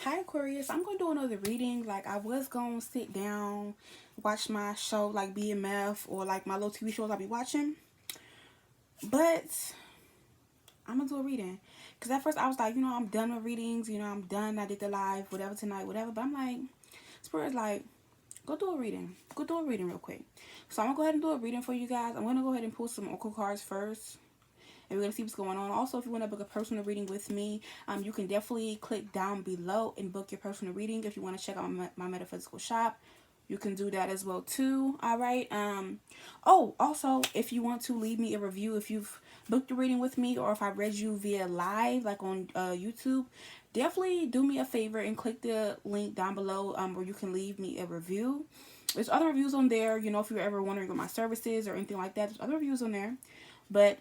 Hi Aquarius, I'm gonna do another reading. Like I was gonna sit down, watch my show like BMF or like my little TV shows I'll be watching, but I'm gonna do a reading. Cause at first I was like, I'm done with readings. I'm done. I did the live, whatever tonight, whatever. But I'm like, Spirit's like, go do a reading. Go do a reading real quick. So I'm gonna go ahead and do a reading for you guys. I'm gonna go ahead and pull some oracle cards first, and we're gonna see what's going on. Also, if you want to book a personal reading with me, you can definitely click down below and book your personal reading. If you want to check out my metaphysical shop, you can do that as well too. All right. Oh, also, if you want to leave me a review, if you've booked a reading with me, or if I read you via live, like on YouTube, definitely do me a favor and click the link down below, where you can leave me a review. There's other reviews on there. If you're ever wondering what my services or anything like that, there's other reviews on there. But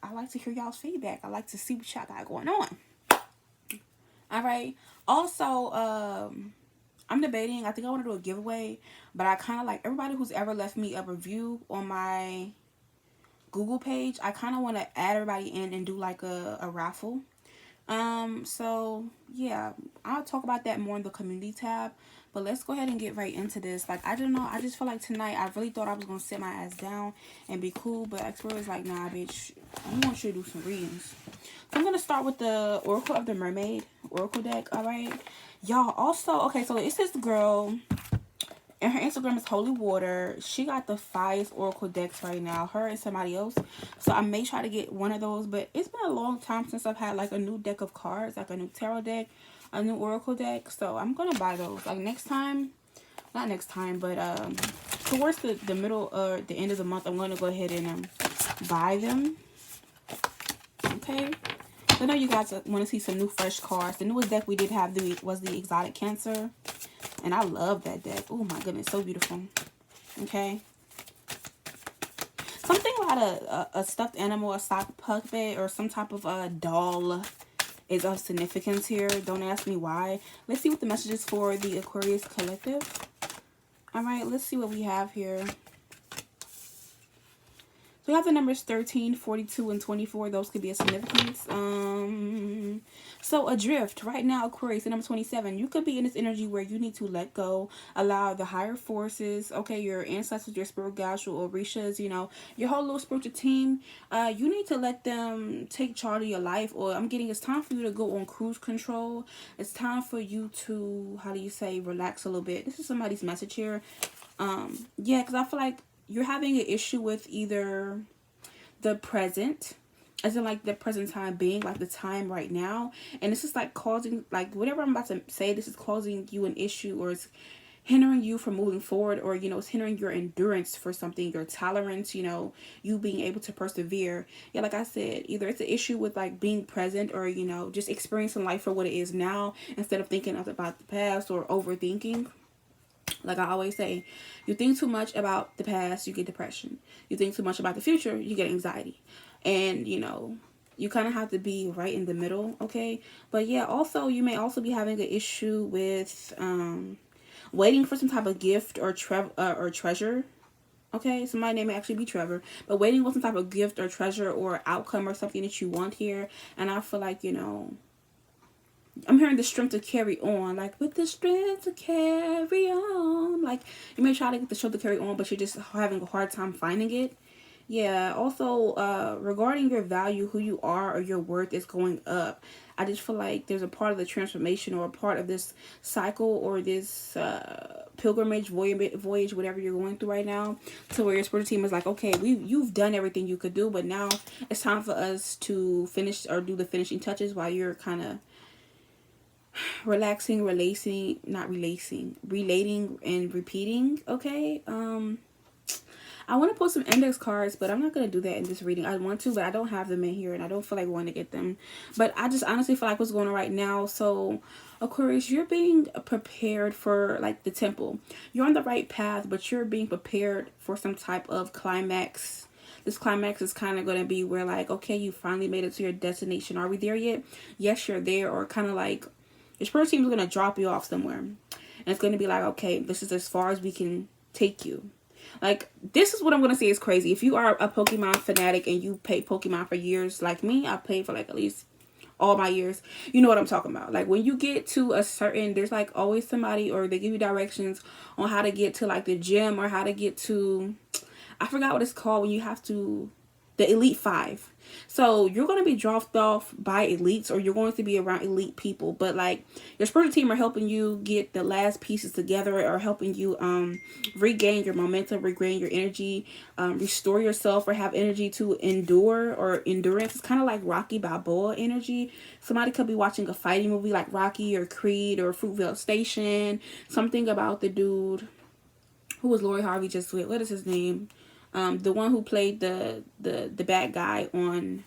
I like to hear y'all's feedback. I like to see what y'all got going on. All right. Also, I'm debating. I think I want to do a giveaway, but I kind of like everybody who's ever left me a review on my Google page. I kind of want to add everybody in and do like a raffle. So yeah, I'll talk about that more in the community tab. But let's go ahead and get right into this. Like, I don't know. I just feel like tonight, I really thought I was going to sit my ass down and be cool. But Expert was like, nah, bitch, we want you to do some readings. So I'm going to start with the Oracle of the Mermaid Oracle deck, all right? Y'all, also, okay, so it's this girl, and her Instagram is Holy Water. She got the Fires Oracle decks right now. Her and somebody else. So I may try to get one of those. But it's been a long time since I've had like a new deck of cards. Like a new tarot deck. A new Oracle deck. So I'm going to buy those. Like next time. Not next time. But towards the middle or the end of the month. I'm going to go ahead and buy them. Okay. So I know you guys want to see some new fresh cards. The newest deck we did have was the Exotic Cancer. And I love that deck. Oh my goodness, so beautiful. Okay. Something about a stuffed animal, a sock puppet, or some type of a doll is of significance here. Don't ask me why. Let's see what the message is for the Aquarius Collective. Alright, let's see what we have here. So we have the numbers 13, 42, and 24. Those could be a significance. So adrift right now, Aquarius, the number 27. You could be in this energy where you need to let go, allow the higher forces, okay, your ancestors, your spiritual guides, your orishas, your whole little spiritual team. You need to let them take charge of your life. Or I'm getting it's time for you to go on cruise control. It's time for you to, how do you say, relax a little bit. This is somebody's message here. Yeah, because I feel like you're having an issue with either the present, as in like the present time being, like the time right now, and this is like causing, like whatever I'm about to say, this is causing you an issue, or it's hindering you from moving forward, or it's hindering your endurance for something, your tolerance, you being able to persevere. Yeah, like I said, either it's an issue with like being present, or just experiencing life for what it is now instead of thinking about the past or overthinking. Like I always say, you think too much about the past, you get depression. You think too much about the future, you get anxiety. And, you kind of have to be right in the middle, okay? But yeah, also, you may also be having an issue with waiting for some type of gift or treasure. Okay, so my name may actually be Trevor, but waiting for some type of gift or treasure or outcome or something that you want here. And I feel like, I'm hearing the strength to carry on, like with the strength to carry on. Like you may try to get the strength to carry on, but you're just having a hard time finding it. Yeah. Also, regarding your value, who you are, or your worth is going up. I just feel like there's a part of the transformation, or a part of this cycle, or this pilgrimage, voyage, whatever you're going through right now, to where your spiritual team is like, okay, you've done everything you could do, but now it's time for us to finish or do the finishing touches, while you're kind of relaxing, relating and repeating. Okay. I want to pull some index cards, but I'm not going to do that in this reading. I want to, but I don't have them in here, and I don't feel like wanting to get them. But I just honestly feel like what's going on right now. So Aquarius, you're being prepared for like the temple. You're on the right path, but you're being prepared for some type of climax. This climax is kind of going to be where like, okay, you finally made it to your destination. Are we there yet? Yes, you're there. Or kind of like your spirit team is going to drop you off somewhere. And it's going to be like, okay, this is as far as we can take you. Like, this is what I'm going to say is crazy. If you are a Pokemon fanatic and you played Pokemon for years like me, I played for like at least all my years, you know what I'm talking about. Like when you get to a certain, there's like always somebody, or they give you directions on how to get to like the gym, or how to get to, I forgot what it's called when you have to, the elite 5. So you're going to be dropped off by elites, or you're going to be around elite people, but like your spiritual team are helping you get the last pieces together, or helping you regain your momentum, regain your energy, restore yourself, or have energy to endure, or endurance. It's kind of like Rocky Balboa energy. Somebody could be watching a fighting movie like Rocky or Creed or Fruitvale Station. Something about the dude who was Lori Harvey just with. What is his name? The one who played the bad guy on,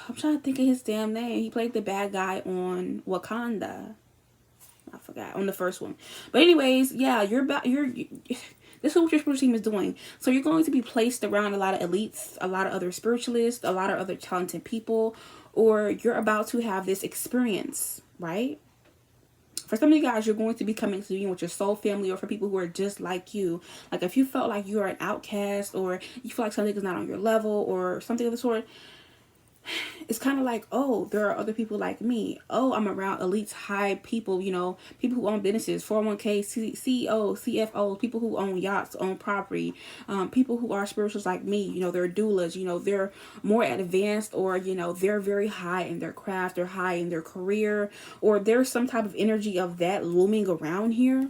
I'm trying to think of his damn name. He played the bad guy on Wakanda. I forgot, on the first one. But anyways, yeah, this is what your spiritual team is doing. So you're going to be placed around a lot of elites, a lot of other spiritualists, a lot of other talented people, or you're about to have this experience, right? For some of you guys, you're going to be coming to union with your soul family, or for people who are just like you. Like if you felt like you're an outcast, or you feel like something is not on your level, or something of the sort, it's kind of like, oh, there are other people like me. Oh, I'm around elites, high people, you know, people who own businesses, 401k, CEOs, CFOs, people who own yachts, own property, people who are spirituals like me, you know, they're doulas, you know, they're more advanced, or, you know, they're very high in their craft, they're high in their career, or there's some type of energy of that looming around here.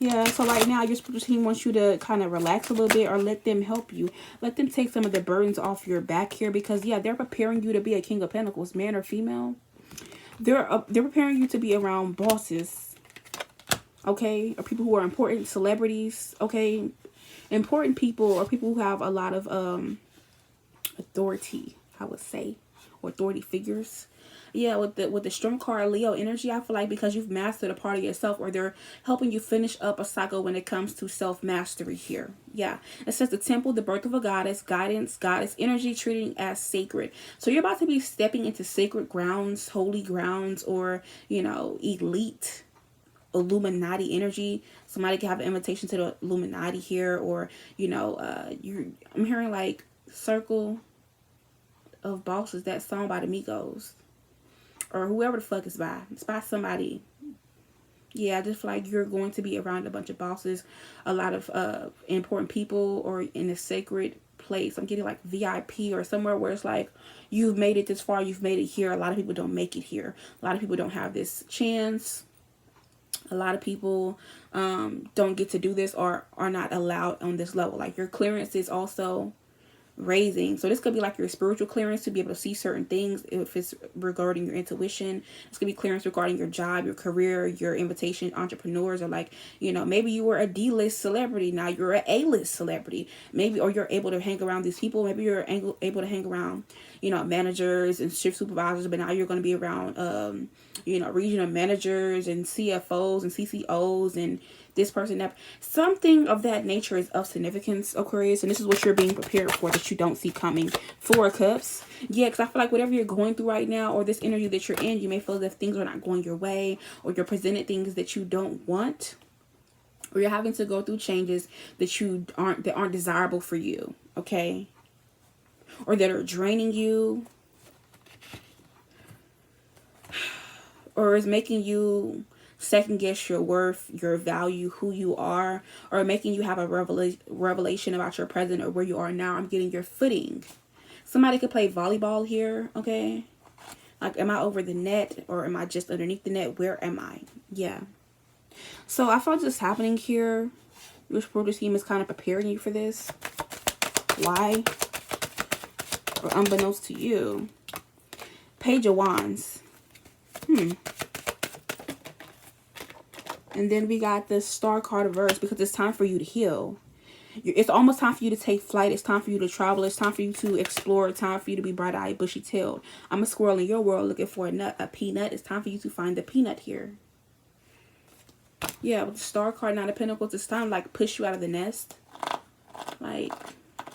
Yeah, so right now your spiritual team wants you to kind of relax a little bit, or let them help you. Let them take some of the burdens off your back here, because yeah, they're preparing you to be a King of Pentacles, man or female. They're preparing you to be around bosses, okay, or people who are important, celebrities, okay, important people, or people who have a lot of authority, I would say, or authority figures. Yeah, with the strong card Leo energy, I feel like because you've mastered a part of yourself, or they're helping you finish up a cycle when it comes to self-mastery here. Yeah, it says the temple, the birth of a goddess, guidance, goddess energy, treating as sacred. So you're about to be stepping into sacred grounds, holy grounds, or, you know, elite Illuminati energy. Somebody can have an invitation to the Illuminati here, or, you know, I'm hearing like circle of bosses, that song by the Migos, or whoever the fuck is by. It's by somebody. Yeah, I just feel like you're going to be around a bunch of bosses, a lot of important people, or in a sacred place. I'm getting like VIP, or somewhere where it's like, you've made it this far, you've made it here. A lot of people don't make it here. A lot of people don't have this chance. A lot of people don't get to do this, or are not allowed on this level. Like your clearance is also raising. So this could be like your spiritual clearance to be able to see certain things, if it's regarding your intuition. It's gonna be clearance regarding your job, your career, your invitation, entrepreneurs, or like, you know, maybe you were a D-list celebrity, now you're an A-list celebrity, maybe, or you're able to hang around these people. Maybe you're able to hang around, you know, managers and shift supervisors, but now you're going to be around you know, regional managers and CFOs and CCOs and this person, that, something of that nature is of significance, Aquarius, and this is what you're being prepared for, that you don't see coming. 4 of Cups. Yeah, because I feel like whatever you're going through right now, or this energy that you're in, you may feel as if things are not going your way, or you're presented things that you don't want, or you're having to go through changes that aren't desirable for you, okay, or that are draining you, or is making you second guess your worth, your value, who you are, or making you have a revelation about your present, or where you are now. I'm getting your footing. Somebody could play volleyball here, okay? Like, am I over the net, or am I just underneath the net? Where am I? Yeah. So I felt this happening here. Your spiritual team is kind of preparing you for this. Why? Or unbeknownst to you. Page of Wands. And then we got the Star card reverse, because it's time for you to heal. It's almost time for you to take flight. It's time for you to travel. It's time for you to explore. It's time for you to be bright-eyed, bushy-tailed. I'm a squirrel in your world looking for a peanut. It's time for you to find the peanut here. Yeah, with the Star card, 9 of Pentacles, it's time to like push you out of the nest. Like,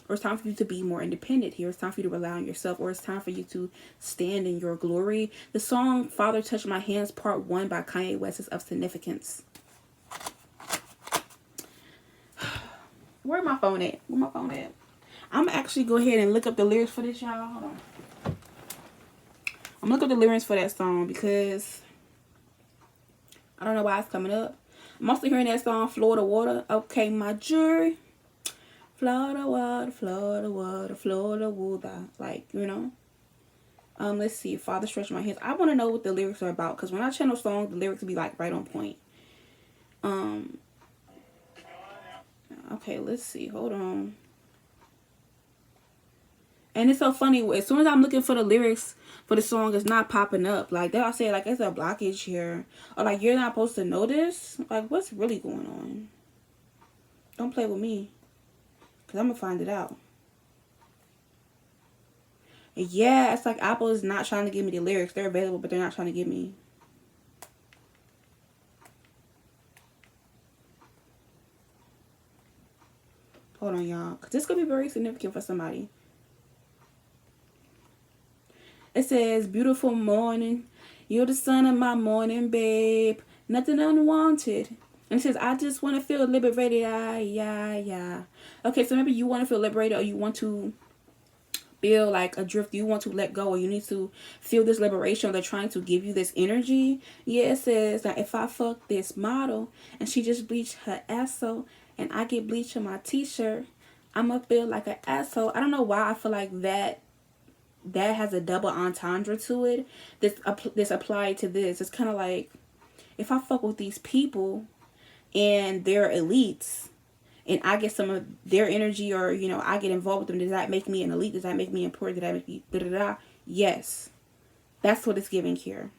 or it's time for you to be more independent here. It's time for you to rely on yourself, or it's time for you to stand in your glory. The song Father Touch My Hands Part 1 by Kanye West is of significance. Where my phone at? Where my phone at? I'm actually go ahead and look up the lyrics for this, y'all. Hold on. I'm looking at the lyrics for that song because I don't know why it's coming up. I'm mostly hearing that song, Florida Water. Okay, my jury. Florida water, Florida water, Florida water. Like, you know. Let's see. Father stretch my hands. I want to know what the lyrics are about. Because when I channel songs, the lyrics be like right on point. Okay, let's see. Hold on. And it's so funny. As soon as I'm looking for the lyrics for the song, it's not popping up. Like, they all say, like, it's a blockage here. Or, like, you're not supposed to know this. Like, what's really going on? Don't play with me. Because I'm going to find it out. And yeah, it's like Apple is not trying to give me the lyrics. They're available, but they're not trying to give me. Hold on, y'all. Because this could be very significant for somebody. It says, beautiful morning. You're the sun of my morning, babe. Nothing unwanted. And it says, I just want to feel liberated. Yeah. Okay, so maybe you want to feel liberated, or you want to feel like adrift. You want to let go, or you need to feel this liberation, or they're trying to give you this energy. Yeah, it says that if I fuck this model and she just bleached her asshole and I get bleached on my t-shirt, I'ma feel like an asshole. I don't know why I feel like that has a double entendre to it. This applied to this. It's kind of like, if I fuck with these people and they're elites and I get some of their energy, or, you know, I get involved with them, does that make me an elite? Does that make me important? Does that make me da-da-da? Yes. That's what it's giving here.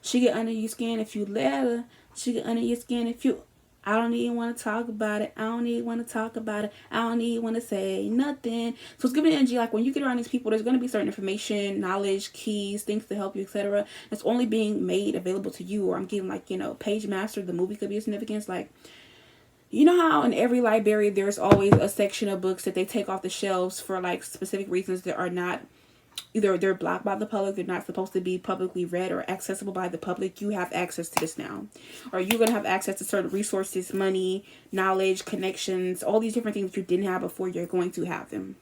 She get under your skin if you let her. She get under your skin if you... I don't even want to talk about it. I don't even want to talk about it. I don't even want to say nothing. So it's giving energy like when you get around these people, there's going to be certain information, knowledge, keys, things to help you, etc. It's only being made available to you. Or I'm getting like, you know, Page Master, the movie could be a significance. Like, you know how in every library there's always a section of books that they take off the shelves for like specific reasons that are not... either they're blocked by the public, they're not supposed to be publicly read or accessible by the public. You have access to this now. Or you're going to have access to certain resources, money, knowledge, connections, all these different things that you didn't have before. You're going to have them.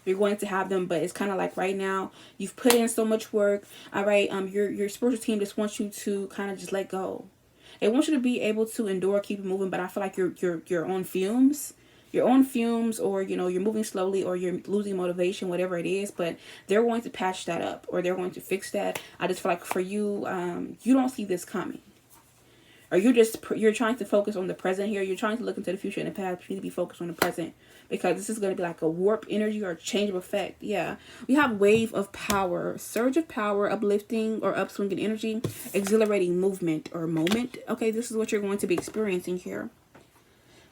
You're going to have them, but it's kind of like right now, you've put in so much work. All right, your spiritual team just wants you to kind of just let go. They want you to be able to endure, keep it moving, but I feel like you're on fumes. You're on fumes, or, you know, you're moving slowly, or you're losing motivation, whatever it is, but they're going to patch that up, or they're going to fix that. I just feel like for you, you don't see this coming, or you're trying to focus on the present here. You're trying to look into the future and the past. You need to be focused on the present, because this is going to be like a warp energy or a change of effect. Yeah, we have wave of power, surge of power, uplifting or upswinging energy, exhilarating movement or moment. Okay, this is what you're going to be experiencing here.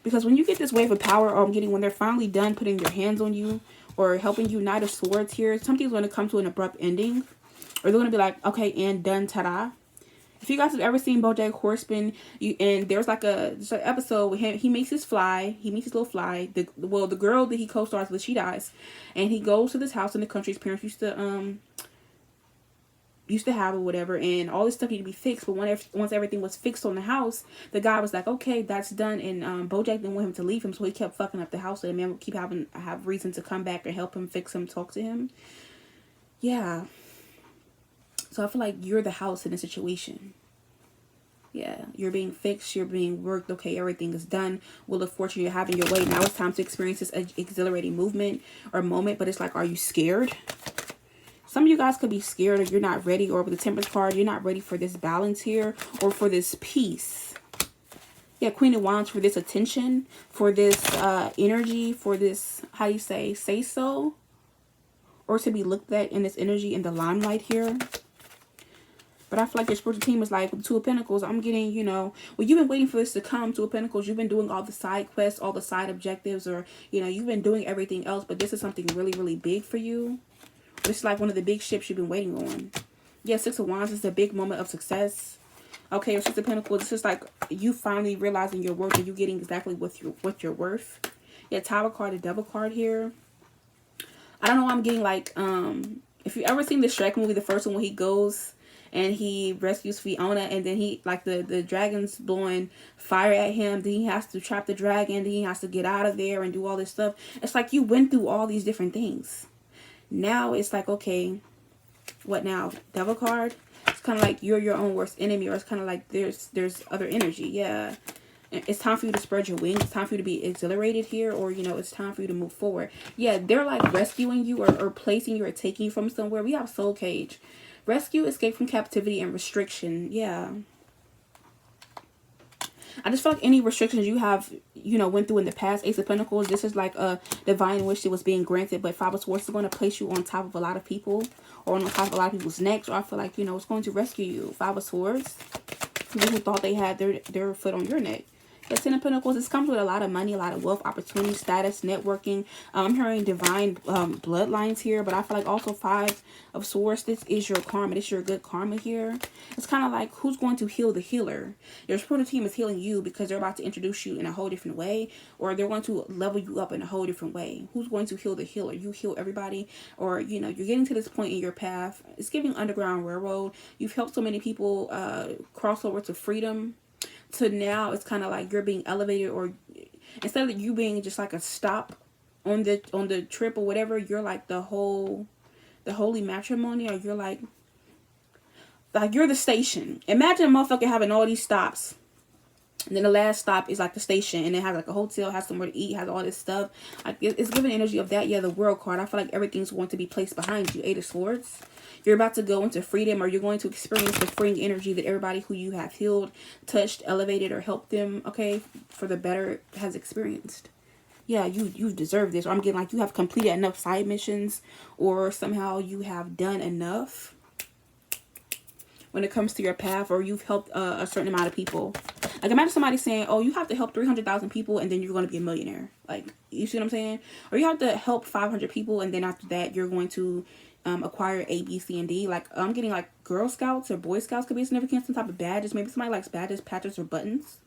Because when you get this wave of power, or when they're finally done putting their hands on you or helping you, Knight of Swords here, something's going to come to an abrupt ending. Or they're going to be like, okay, and done, ta-da. If you guys have ever seen BoJack Horseman, and there's like an episode with him, he meets his little fly. The girl that he co-stars with, she dies. And he goes to this house in the country his parents used to have or whatever, and all this stuff needed to be fixed. But once everything was fixed on the house, the guy was like, okay, that's done. And BoJack didn't want him to leave him, so he kept fucking up the house, so the man would keep have reason to come back and help him, fix him, talk to him. Yeah. So I feel like you're the house in a situation. Yeah, you're being fixed, you're being worked. Okay, everything is done. Wheel of Fortune, you're having your way. Now it's time to experience this exhilarating movement or moment. But it's like, are you scared? Some of you guys could be scared, or you're not ready, or with the Temperance card, you're not ready for this balance here, or for this peace. Yeah, Queen of Wands, for this attention, for this energy, for this, how you say so, or to be looked at in this energy in the limelight here. But I feel like your spiritual team is like, with the Two of Pentacles, I'm getting, you know, well, you've been waiting for this to come. Two of Pentacles, you've been doing all the side quests, all the side objectives, or, you know, you've been doing everything else, but this is something really, really big for you. It's like one of the big ships you've been waiting on. Yeah, Six of Wands is a big moment of success. Okay, or Six of Pentacles, this is like you finally realizing your worth, and you getting exactly what you're worth. Yeah, Tower card, the Devil card here. I don't know why I'm getting like, if you ever seen the Shrek movie, the first one, when he goes and he rescues Fiona, and then he, like, the dragon's blowing fire at him, then he has to trap the dragon, then he has to get out of there and do all this stuff. It's like you went through all these different things. Now it's like, okay, What now? Devil card. It's kind of like you're your own worst enemy, or it's kind of like there's other energy. Yeah. It's time for you to spread your wings. It's time for you to be exhilarated here, or you know, it's time for you to move forward. Yeah, they're like rescuing you or placing you or taking you from somewhere. We have soul cage. Rescue, escape from captivity, and restriction. Yeah. I just feel like any restrictions you have, you know, went through in the past, Ace of Pentacles, this is like a divine wish that was being granted, but Five of Swords is going to place you on top of a lot of people, or on top of a lot of people's necks, or I feel like, you know, it's going to rescue you. Five of Swords, people who thought they had their foot on your neck. The Ten of Pentacles, this comes with a lot of money, a lot of wealth, opportunity, status, networking. I'm hearing divine bloodlines here, but I feel like also Five of Swords, this is your karma. This is your good karma here. It's kind of like, who's going to heal the healer? Your spiritual team is healing you because they're about to introduce you in a whole different way, or they're going to level you up in a whole different way. Who's going to heal the healer? You heal everybody, or, you know, you're getting to this point in your path. It's giving Underground Railroad. You've helped so many people cross over to freedom. So now it's kind of like you're being elevated, or instead of you being just like a stop on the trip or whatever, you're like the holy matrimony, or you're like you're the station. Imagine a motherfucker having all these stops, and then the last stop is like the station, and it has like a hotel, has somewhere to eat, has all this stuff. Like it's giving energy of that. Yeah, the World card. I feel like everything's going to be placed behind you. Eight of Swords. You're about to go into freedom, or you're going to experience the freeing energy that everybody who you have healed, touched, elevated, or helped them, okay, for the better, has experienced. Yeah, you deserve this. Or I'm getting like you have completed enough side missions, or somehow you have done enough when it comes to your path, or you've helped a certain amount of people. Like imagine somebody saying, oh, you have to help 300,000 people and then you're going to be a millionaire. Like, you see what I'm saying? Or you have to help 500 people and then after that you're going to acquire A, B, C, and D. Like I'm getting like Girl Scouts or Boy Scouts could be significant, some type of badges. Maybe somebody likes badges, patches, or buttons.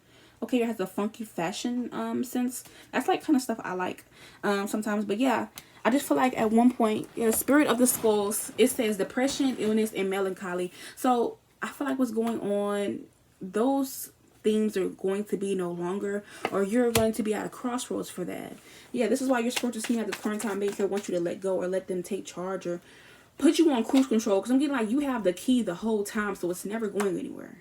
Okay, it has a funky fashion sense. That's like kind of stuff I like sometimes. But yeah, I just feel like at one point, yeah, Spirit of the Skulls, it says depression, illness, and melancholy. So I feel like what's going on, those themes are going to be no longer, or you're going to be at a crossroads for that. Yeah, this is why your spiritual team at the current time maker wants you to let go, or let them take charge, or put you on cruise control, because I'm getting like you have the key the whole time, so it's never going anywhere.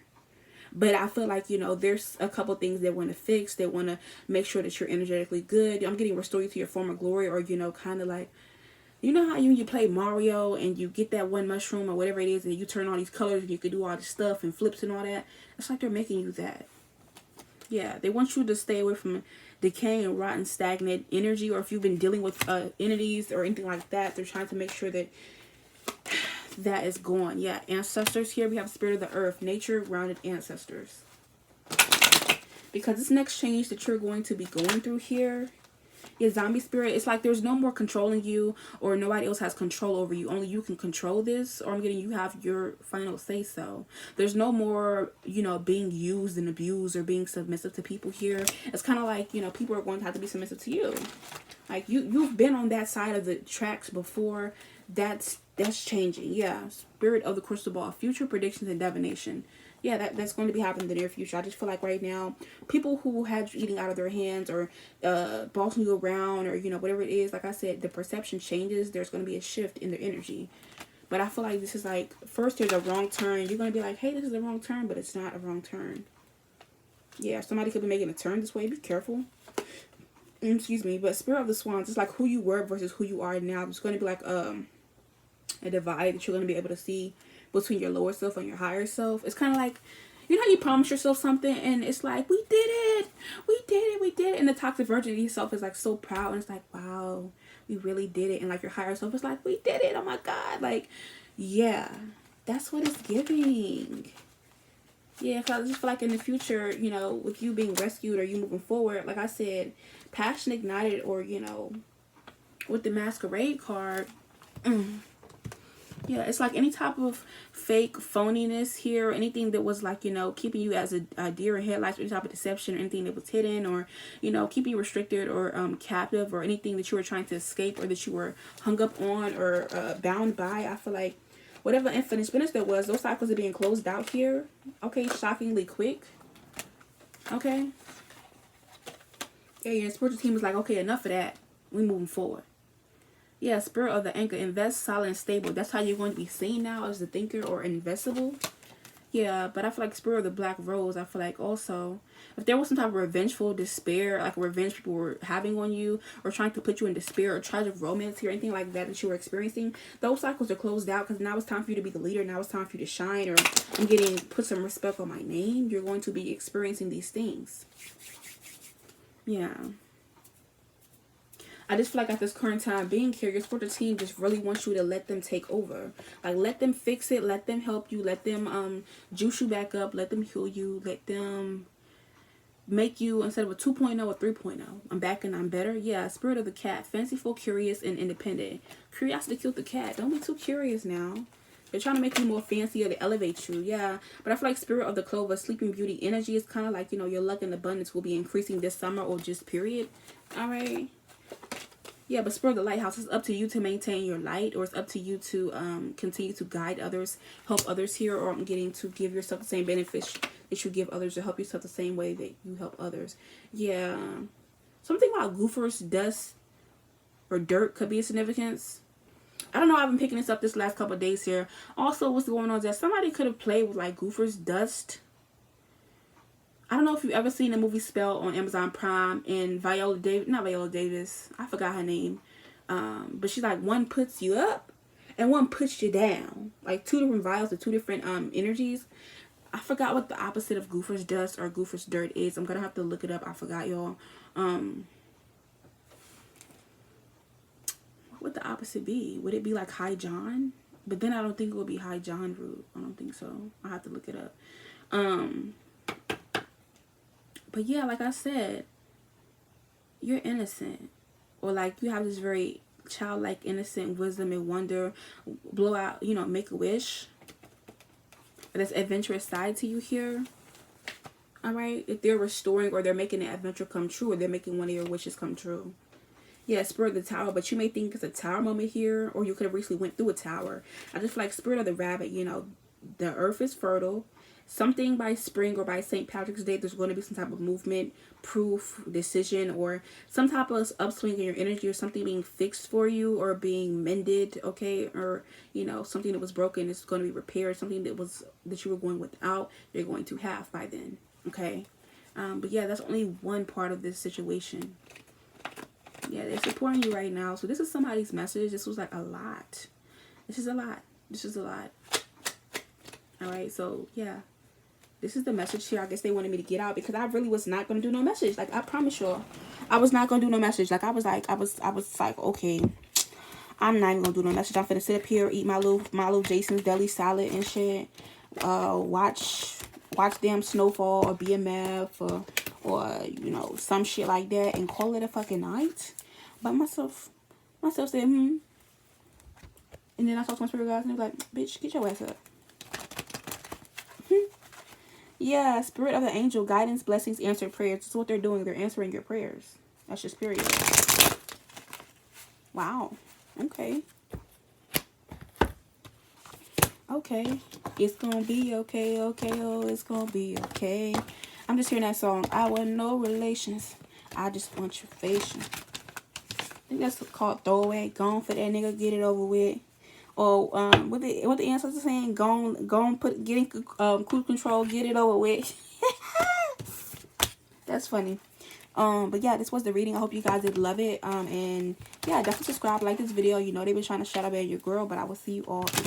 But I feel like, you know, there's a couple things they want to fix. They want to make sure that you're energetically good. I'm getting restore you to your former glory, or, you know, kind of like, you know how you play Mario and you get that one mushroom or whatever it is, and you turn all these colors and you can do all this stuff and flips and all that. It's like they're making you that. Yeah, they want you to stay away from decaying and rotten, stagnant energy, or if you've been dealing with entities or anything like that, they're trying to make sure that that is gone. Yeah, ancestors here. We have Spirit of the Earth, nature, grounded ancestors. Because this next change that you're going to be going through here, your zombie spirit, it's like there's no more controlling you, or nobody else has control over you. Only you can control this, or I'm getting you have your final say so. There's no more, you know, being used and abused or being submissive to people here. It's kind of like, you know, people are going to have to be submissive to you. Like you've been on that side of the tracks before. That's changing. Yeah, Spirit of the Crystal Ball, future predictions and divination. Yeah, that's going to be happening in the near future. I just feel like right now, people who had you eating out of their hands, or bossing you around, or, you know, whatever it is, like I said, the perception changes. There's going to be a shift in their energy. But I feel like this is like, first there's a wrong turn. You're going to be like, hey, this is a wrong turn, but it's not a wrong turn. Yeah, somebody could be making a turn this way. Be careful. Excuse me. But Spirit of the Swans, it's like who you were versus who you are now. It's going to be like a divide that you're going to be able to see between your lower self and your higher self. It's kind of like, you know how you promise yourself something and it's like, we did it, we did it, we did it. And the toxic version of yourself is like so proud, and it's like, wow, we really did it. And like your higher self is like, we did it, oh my God. Like, yeah, that's what it's giving. Yeah, because I just feel like in the future, you know, with you being rescued or you moving forward, like I said, passion ignited, or, you know, with the Masquerade card, yeah, it's like any type of fake phoniness here, or anything that was like, you know, keeping you as a deer in headlights, or any type of deception, or anything that was hidden, or, you know, keeping you restricted or captive, or anything that you were trying to escape, or that you were hung up on, or bound by. I feel like whatever unfinished business there was, those cycles are being closed out here. Okay, shockingly quick. Okay. Yeah, your spiritual team was like, okay, enough of that. We moving forward. Yeah, spirit of the anchor. Invest, solid, and stable. That's how you're going to be seen now as the thinker or investable. Yeah, but I feel like spirit of the black rose. I feel like also, if there was some type of revengeful despair, like revenge people were having on you, or trying to put you in despair, or tragic romance or anything like that that you were experiencing, those cycles are closed out because now it's time for you to be the leader. Now it's time for you to shine, or I'm getting put some respect on my name. You're going to be experiencing these things. Yeah. I just feel like at this current time being here, your spiritual team just really wants you to let them take over. Like, let them fix it. Let them help you. Let them juice you back up. Let them heal you. Let them make you, instead of a 2.0, a 3.0. I'm back and I'm better. Yeah, spirit of the cat. Fanciful, curious, and independent. Curiosity killed the cat. Don't be too curious now. They're trying to make you more fancy or to elevate you. Yeah. But I feel like spirit of the clover, sleeping beauty energy is kind of like, you know, your luck and abundance will be increasing this summer or just period. All right. Yeah, but spirit of the lighthouse, is up to you to maintain your light, or it's up to you to continue to guide others, help others here, or I'm getting to give yourself the same benefits that you give others, to help yourself the same way that you help others. Yeah. Something about goofers, dust, or dirt could be a significance. I don't know, I've been picking this up this last couple of days here. Also, what's going on is that somebody could have played with like goofers, dust. I don't know if you've ever seen the movie Spell on Amazon Prime, and Viola Davis, not Viola Davis, I forgot her name. But she's like, one puts you up and one puts you down. Like two different vials of two different energies. I forgot what the opposite of Goofer's Dust or Goofer's Dirt is. I'm gonna have to look it up. I forgot, y'all. What would the opposite be? Would it be like High John? But then I don't think it would be High John root. I don't think so. I'll have to look it up. But yeah, like I said, you're innocent. Or like you have this very childlike, innocent wisdom and wonder. Blow out, you know, make a wish. This adventurous side to you here. Alright? If they're restoring or they're making an adventure come true, or they're making one of your wishes come true. Yeah, spirit of the tower, but you may think it's a tower moment here, or you could have recently went through a tower. I just feel like spirit of the rabbit, you know, the earth is fertile. Something by spring or by St. Patrick's Day, there's going to be some type of movement, proof, decision, or some type of upswing in your energy, or something being fixed for you or being mended, okay? Or, you know, something that was broken is going to be repaired. Something that you were going without, you're going to have by then, okay? But yeah, that's only one part of this situation. Yeah, they're supporting you right now. So this is somebody's message. This was like a lot. This is a lot. This is a lot. All right, so yeah. This is the message here. I guess they wanted me to get out because I really was not going to do no message. Like, I promise y'all, I was not going to do no message. Like, I was like, okay, I'm not even going to do no message. I'm finna sit up here, eat my little Jason's Deli salad and shit. Watch damn Snowfall or BMF or, you know, some shit like that and call it a fucking night. But myself said, And then I talked to my spirit guys and they were like, bitch, get your ass up. Yeah, spirit of the angel, guidance, blessings, answered prayers. This is what they're doing. They're answering your prayers. That's just period. Wow. Okay. Okay. It's gonna be okay, okay, oh, it's gonna be okay. I'm just hearing that song. I want no relations. I just want your face. I think that's called Throwaway. Gone for that nigga, get it over with. Or what the ancestors saying, go put get in cruise control, get it over with. That's funny. But yeah, this was the reading. I hope you guys did love it. And yeah, definitely subscribe, like this video. You know they've been trying to shut up at your girl, but I will see you all in